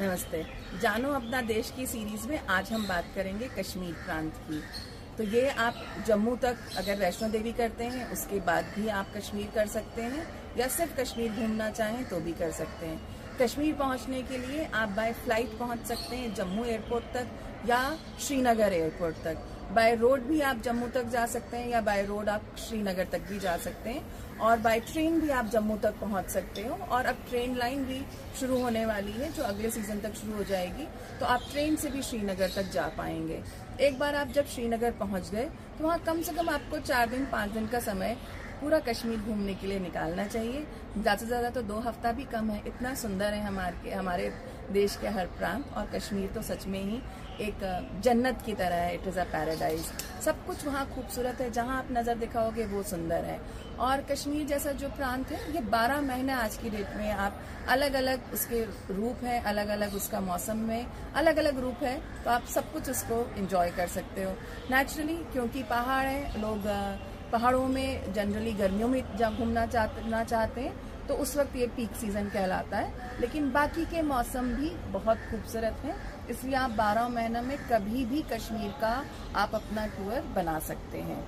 नमस्ते। जानो अपना देश की सीरीज में आज हम बात करेंगे कश्मीर प्रांत की। तो ये आप जम्मू तक अगर वैष्णो देवी करते हैं उसके बाद भी आप कश्मीर कर सकते हैं, या सिर्फ कश्मीर घूमना चाहें तो भी कर सकते हैं। कश्मीर पहुंचने के लिए आप बाय फ्लाइट पहुंच सकते हैं जम्मू एयरपोर्ट तक या श्रीनगर एयरपोर्ट तक। बाय रोड भी आप जम्मू तक जा सकते हैं या बाय रोड आप श्रीनगर तक भी जा सकते हैं, और बाय ट्रेन भी आप जम्मू तक पहुंच सकते हो। और अब ट्रेन लाइन भी शुरू होने वाली है जो अगले सीजन तक शुरू हो जाएगी, तो आप ट्रेन से भी श्रीनगर तक जा पाएंगे। एक बार आप जब श्रीनगर पहुंच गए तो वहाँ कम से कम आपको 4 दिन 5 दिन का समय पूरा कश्मीर घूमने के लिए निकालना चाहिए। ज़्यादा से ज़्यादा तो 2 हफ्ता भी कम है। इतना सुंदर है हमारे देश के हर प्रांत, और कश्मीर तो सच में ही एक जन्नत की तरह है। It is a paradise. सब कुछ वहाँ खूबसूरत है, जहाँ आप नज़र दिखाओगे वो सुंदर है। और कश्मीर जैसा जो प्रांत है ये 12 महीने आज की डेट में आप अलग अलग उसके रूप है, अलग अलग उसका मौसम में अलग अलग रूप है, तो आप सब कुछ उसको एंजॉय कर सकते हो नेचुरली। क्योंकि पहाड़ है, लोग पहाड़ों में जनरली गर्मियों में घूमना चाहते हैं, तो उस वक्त ये पीक सीजन कहलाता है। लेकिन बाकी के मौसम भी बहुत खूबसूरत हैं, इसलिए आप 12 महीनों में कभी भी कश्मीर का आप अपना टूर बना सकते हैं।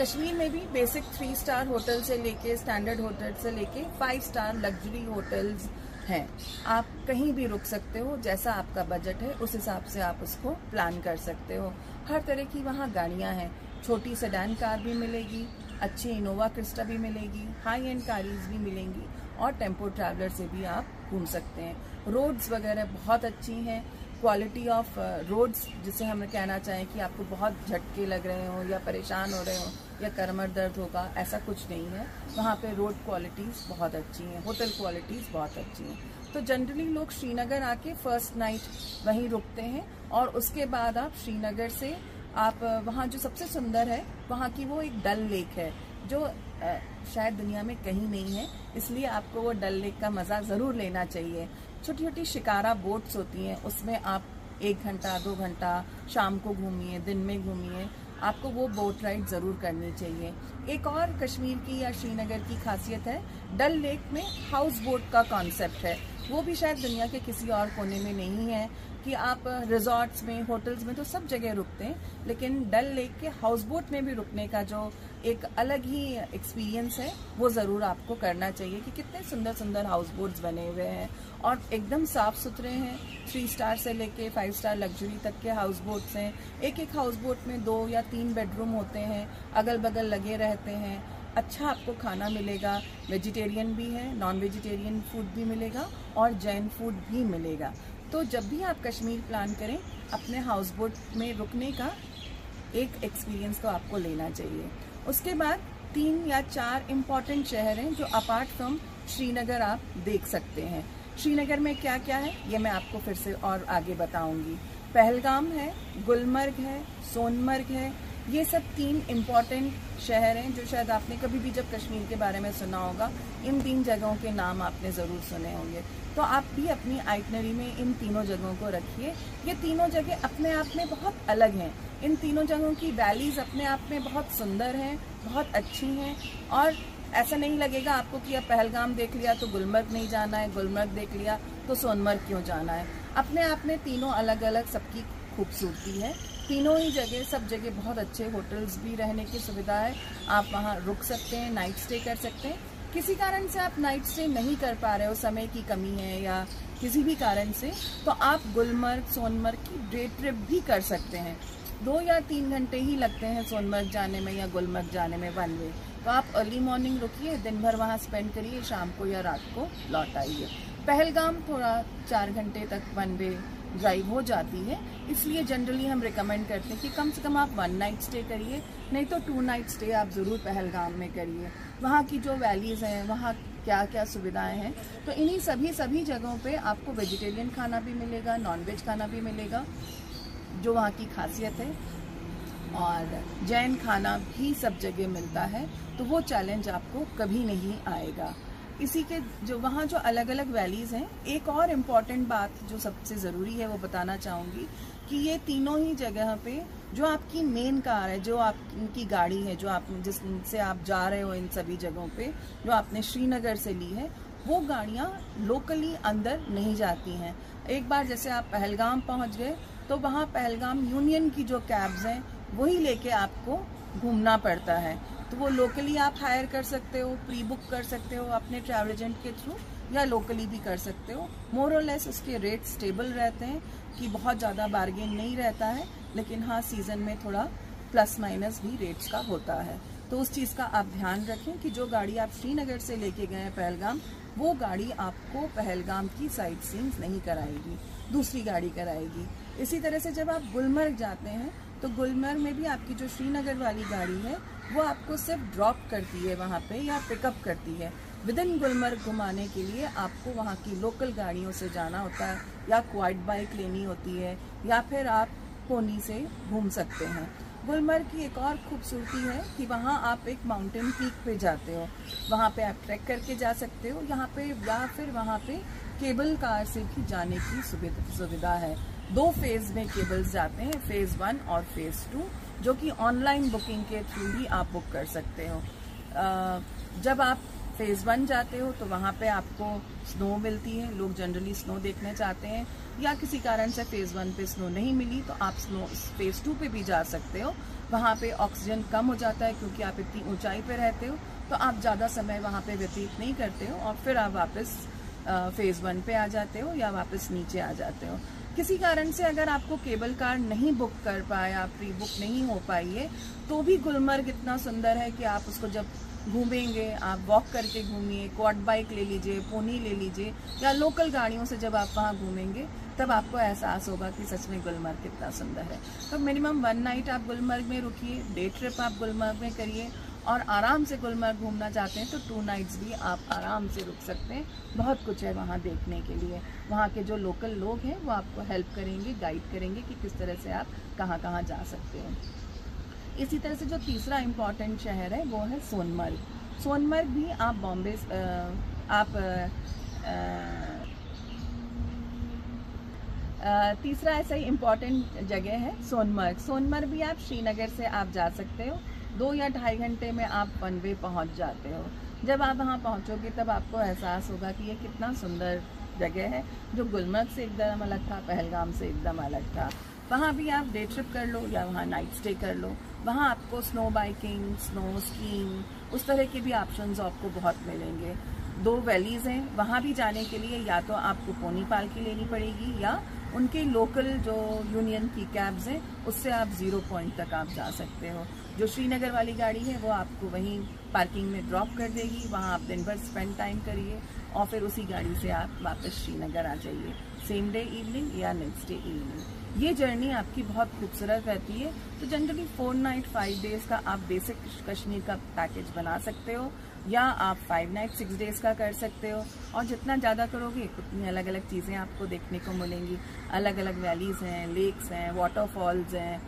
कश्मीर में भी बेसिक 3 स्टार होटल से लेके स्टैंडर्ड होटल से लेके 5 स्टार लग्जरी होटल्स हैं। आप कहीं भी रुक सकते हो, जैसा आपका बजट है उस हिसाब से आप उसको प्लान कर सकते हो। हर तरह की वहाँ गाड़ियाँ हैं, छोटी सेडान कार भी मिलेगी, अच्छी इनोवा क्रिस्टा भी मिलेगी, हाई एंड कारीज भी मिलेंगी, और टेम्पो ट्रैवलर से भी आप घूम सकते हैं। रोड्स वगैरह बहुत अच्छी हैं। क्वालिटी ऑफ रोड्स, जिसे हम कहना चाहें कि आपको बहुत झटके लग रहे हो या परेशान हो रहे हो या कमर दर्द होगा, ऐसा कुछ नहीं है। वहाँ पे रोड क्वालिटीज़ बहुत अच्छी हैं, होटल क्वालिटीज़ बहुत अच्छी हैं। तो जनरली लोग श्रीनगर आके फर्स्ट नाइट वहीं रुकते हैं, और उसके बाद आप श्रीनगर से आप वहाँ जो सबसे सुंदर है वहाँ की वो एक डल लेक है जो शायद दुनिया में कहीं नहीं है, इसलिए आपको वो डल लेक का मज़ा ज़रूर लेना चाहिए। छोटी छोटी शिकारा बोट्स होती हैं, उसमें आप 1 घंटा 2 घंटा शाम को घूमिए, दिन में घूमिए, आपको वो बोट राइड ज़रूर करनी चाहिए। एक और कश्मीर की या श्रीनगर की खासियत है, डल लेक में हाउस बोट का कॉन्सेप्ट है। वो भी शायद दुनिया के किसी और कोने में नहीं है कि आप रिजॉर्ट्स में, होटल्स में तो सब जगह रुकते हैं, लेकिन डल लेक के हाउस बोट में भी रुकने का जो एक अलग ही एक्सपीरियंस है वो ज़रूर आपको करना चाहिए कि कितने सुंदर सुंदर हाउस बोट्स बने हुए हैं और एकदम साफ़ सुथरे हैं। 3 स्टार से लेके 5 स्टार लग्जरी तक के हाउस बोट्स हैं। एक एक हाउस बोट में 2 या 3 बेडरूम होते हैं, अगल बगल लगे रहते हैं। अच्छा आपको खाना मिलेगा, वेजिटेरियन भी है, नॉन वेजिटेरियन फूड भी मिलेगा और जैन फूड भी मिलेगा। तो जब भी आप कश्मीर प्लान करें, अपने हाउस बोट में रुकने का एक एक्सपीरियंस तो आपको लेना चाहिए। उसके बाद 3 या 4 इम्पॉर्टेंट शहर हैं जो अपार्ट फ्रॉम श्रीनगर आप देख सकते हैं। श्रीनगर में क्या क्या है ये मैं आपको फिर से और आगे बताऊंगी। पहलगाम है, गुलमर्ग है, सोनमर्ग है, ये सब 3 इम्पॉर्टेंट शहर हैं जो शायद आपने कभी भी जब कश्मीर के बारे में सुना होगा, इन 3 जगहों के नाम आपने ज़रूर सुने होंगे। तो आप भी अपनी आइटनरी में इन तीनों जगहों को रखिए। ये तीनों जगह अपने आप में बहुत अलग हैं। इन तीनों जगहों की वैलीज़ अपने आप में बहुत सुंदर हैं, बहुत अच्छी हैं, और ऐसा नहीं लगेगा आपको कि अब पहलगाम देख लिया तो गुलमर्ग नहीं जाना है, गुलमर्ग देख लिया तो सोनमर्ग क्यों जाना है। अपने आप में तीनों अलग अलग सबकी खूबसूरती है। तीनों ही जगह, सब जगह बहुत अच्छे होटल्स भी रहने की सुविधा है, आप वहाँ रुक सकते हैं, नाइट स्टे कर सकते हैं। किसी कारण से आप नाइट स्टे नहीं कर पा रहे हो, समय की कमी है या किसी भी कारण से, तो आप गुलमर्ग सोनमर्ग की डे ट्रिप भी कर सकते हैं। 2 या 3 घंटे ही लगते हैं सोनमर्ग जाने में या गुलमर्ग जाने में वन वे। तो आप अर्ली मॉर्निंग रुकिए, दिन भर वहाँ स्पेंड करिए, शाम को या रात को लौट आइए। पहलगाम थोड़ा 4 घंटे तक वन वे ड्राइव हो जाती है, इसलिए जनरली हम रिकमेंड करते हैं कि कम से कम आप 1 नाइट स्टे करिए, नहीं तो 2 नाइट स्टे आप ज़रूर पहलगाम में करिए। वहाँ की जो वैलीज़ हैं, वहाँ क्या क्या सुविधाएं हैं, तो इन्हीं सभी जगहों पे आपको वेजिटेरियन खाना भी मिलेगा, नॉन वेज खाना भी मिलेगा जो वहाँ की खासियत है, और जैन खाना भी सब जगह मिलता है, तो वो चैलेंज आपको कभी नहीं आएगा। इसी के जो वहाँ जो अलग अलग वैलीज़ हैं, एक और इम्पॉर्टेंट बात जो सबसे ज़रूरी है वो बताना चाहूँगी कि ये तीनों ही जगह पे जो आपकी मेन कार है, जो आपकी गाड़ी है, जो आप जिससे आप जा रहे हो इन सभी जगहों पे, जो आपने श्रीनगर से ली है, वो गाड़ियाँ लोकली अंदर नहीं जाती हैं। एक बार जैसे आप पहलगाम पहुंच गए तो वहाँ पहलगाम यूनियन की जो कैब्स हैं वही लेके आपको घूमना पड़ता है। तो वो लोकली आप हायर कर सकते हो, प्री बुक कर सकते हो अपने ट्रैवल एजेंट के थ्रू, या लोकली भी कर सकते हो। मोर और लेस उसके रेट स्टेबल रहते हैं कि बहुत ज़्यादा बार्गेन नहीं रहता है, लेकिन हाँ सीज़न में थोड़ा प्लस माइनस भी रेट्स का होता है। तो उस चीज़ का आप ध्यान रखें कि जो गाड़ी आप श्रीनगर से लेके गए हैं पहलगाम, वो गाड़ी आपको पहलगाम की साइट सीइंग्स नहीं कराएगी, दूसरी गाड़ी कराएगी। इसी तरह से जब आप गुलमर्ग जाते हैं तो गुलमर्ग में भी आपकी जो श्रीनगर वाली गाड़ी है वो आपको सिर्फ ड्रॉप करती है वहाँ पे या पिकअप करती है। विद इन गुलमर्ग घुमाने के लिए आपको वहाँ की लोकल गाड़ियों से जाना होता है, या क्वाड बाइक लेनी होती है, या फिर आप पोनी से घूम सकते हैं। गुलमर्ग की एक और खूबसूरती है कि वहाँ आप एक माउंटेन पीक पे जाते हो, वहाँ पे आप ट्रैक करके जा सकते हो यहाँ पे, या फिर वहाँ पे केबल कार से भी जाने की सुविधा है। 2 फेज़ में केबल्स जाते हैं, फेज़ 1 और फेज़ 2, जो कि ऑनलाइन बुकिंग के थ्रू भी आप बुक कर सकते हो। जब आप फेज़ 1 जाते हो तो वहाँ पे आपको स्नो मिलती है, लोग जनरली स्नो देखने चाहते हैं, या किसी कारण से फेज़ 1 पे स्नो नहीं मिली तो आप फेज़ 2 पे भी जा सकते हो। वहाँ पे ऑक्सीजन कम हो जाता है क्योंकि आप इतनी ऊंचाई पे रहते हो, तो आप ज़्यादा समय वहाँ पे व्यतीत नहीं करते हो और फिर आप वापस फेज़ 1 पे आ जाते हो या वापस नीचे आ जाते हो। किसी कारण से अगर आपको केबल कार नहीं बुक कर पाया, प्री बुक नहीं हो पाई है, तो भी गुलमर्ग इतना सुंदर है कि आप उसको जब घूमेंगे, आप वॉक करके घूमिए, क्वाड बाइक ले लीजिए, पोनी ले लीजिए, या लोकल गाड़ियों से जब आप वहाँ घूमेंगे तब आपको एहसास होगा कि सच में गुलमर्ग कितना सुंदर है। तो मिनिमम 1 नाइट आप गुलमर्ग में रुकिए, डे ट्रिप आप गुलमर्ग में करिए, और आराम से गुलमर्ग घूमना चाहते हैं तो 2 नाइट्स भी आप आराम से रुक सकते हैं। बहुत कुछ है वहाँ देखने के लिए। वहाँ के जो लोकल लोग हैं वो आपको हेल्प करेंगे, गाइड करेंगे कि किस तरह से आप कहाँ कहाँ जा सकते हो। इसी तरह से जो तीसरा इम्पॉर्टेंट शहर है वो है सोनमर्ग। सोनमर्ग भी आप बॉम्बे तीसरा ऐसा ही इम्पॉर्टेंट जगह है सोनमर्ग। सोनमर्ग भी आप श्रीनगर से आप जा सकते हो, 2 या 2.5 घंटे में आप 1 वे पहुँच जाते हो। जब आप वहाँ पहुँचोगे तब आपको एहसास होगा कि ये कितना सुंदर जगह है, जो गुलमर्ग से एकदम अलग था, पहलगाम से एकदम अलग था। वहाँ भी आप डे ट्रिप कर लो या वहाँ नाइट स्टे कर लो। वहाँ आपको स्नो बाइकिंग, स्नो स्कीइंग, उस तरह के भी ऑप्शंस आपको बहुत मिलेंगे। 2 वैलीज़ हैं, वहाँ भी जाने के लिए या तो आपको पोनी पालकी लेनी पड़ेगी, या उनके लोकल जो यूनियन की कैब्स हैं उससे आप 0 पॉइंट तक आप जा सकते हो। जो श्रीनगर वाली गाड़ी है वो आपको वहीं पार्किंग में ड्रॉप कर देगी, वहाँ आप दिन भर स्पेंड टाइम करिए और फिर उसी गाड़ी से आप वापस श्रीनगर आ जाइए, सेम डे इवनिंग या नेक्स्ट डे इवनिंग। ये जर्नी आपकी बहुत खूबसूरत रहती है। तो जनरली 4 नाइट 5 डेज़ का आप बेसिक कश्मीर का पैकेज बना सकते हो, या आप 5 नाइट 6 डेज़ का कर सकते हो। और जितना ज़्यादा करोगे उतनी अलग अलग चीज़ें आपको देखने को मिलेंगी। अलग अलग वैलीज़ हैं, लेक्स हैं, वाटरफॉल्स हैं।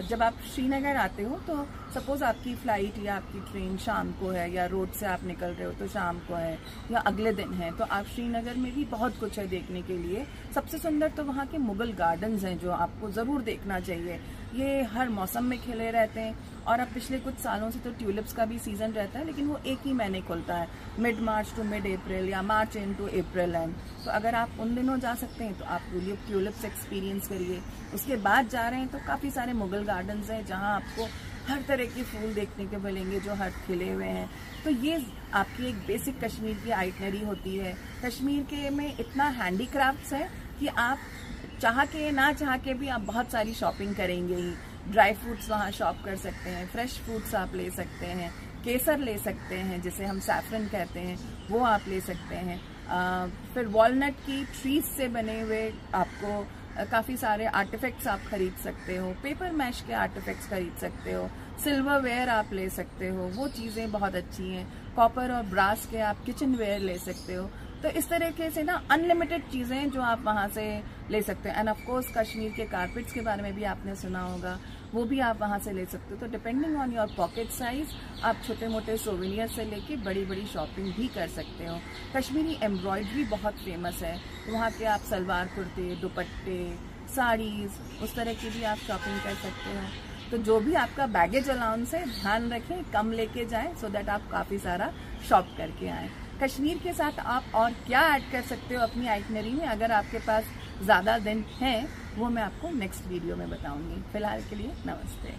जब आप श्रीनगर आते हो तो सपोज़ आपकी फ़्लाइट या आपकी ट्रेन शाम को है, या रोड से आप निकल रहे हो तो शाम को है या अगले दिन है, तो आप श्रीनगर में भी बहुत कुछ है देखने के लिए। सबसे सुंदर तो वहाँ के मुगल गार्डन्स हैं जो आपको ज़रूर देखना चाहिए। ये हर मौसम में खिले रहते हैं, और अब पिछले कुछ सालों से तो ट्यूलिप्स का भी सीज़न रहता है, लेकिन वो एक ही महीने खुलता है, मिड मार्च टू मिड अप्रैल या मार्च एंड टू अप्रैल एंड। तो अगर आप उन दिनों जा सकते हैं तो आप ट्यूलिप्स एक्सपीरियंस करिए। उसके बाद जा रहे हैं तो काफ़ी सारे मुगल गार्डन्स हैं जहाँ आपको हर तरह के फूल देखने को मिलेंगे जो हर खिले हुए हैं। तो ये आपकी एक बेसिक कश्मीर की आइटनरी होती है। कश्मीर के में इतना हैंडीक्राफ्ट्स है कि आप चाह के ना चाह के भी आप बहुत सारी शॉपिंग करेंगे ही। ड्राई फ्रूट्स वहाँ शॉप कर सकते हैं, फ्रेश फ्रूट्स आप ले सकते हैं, केसर ले सकते हैं जिसे हम सैफरन कहते हैं, वो आप ले सकते हैं। फिर वॉलनट की ट्रीज से बने हुए आपको काफ़ी सारे आर्टिफैक्ट्स आप खरीद सकते हो, पेपर मैश के आर्टिफैक्ट्स खरीद सकते हो, सिल्वर वेयर आप ले सकते हो, वो चीज़ें बहुत अच्छी हैं। कॉपर और ब्रास के आप किचन वेयर ले सकते हो। तो इस तरीके से ना अनलिमिटेड चीज़ें जो आप वहाँ से ले सकते हैं। एंड ऑफ कोर्स कश्मीर के कारपेट्स के बारे में भी आपने सुना होगा, वो भी आप वहाँ से ले सकते हो। तो depending on your pocket size आप छोटे मोटे सोवेनियर से लेके बड़ी बड़ी शॉपिंग भी कर सकते हो। कश्मीरी एम्ब्रॉयडरी बहुत फेमस है, तो वहाँ के आप सलवार कुर्ते, दुपट्टे, साड़ीज़, उस तरह की भी आप शॉपिंग कर सकते हो। तो जो भी आपका बैगेज अलाउंस है ध्यान रखें, कम लेके जाएं, सो दैट आप काफ़ी सारा शॉप करके आएँ। कश्मीर के साथ आप और क्या ऐड कर सकते हो अपनी आइटनरी में, अगर आपके पास ज़्यादा दिन हैं, वो मैं आपको नेक्स्ट वीडियो में बताऊंगी। फिलहाल के लिए नमस्ते।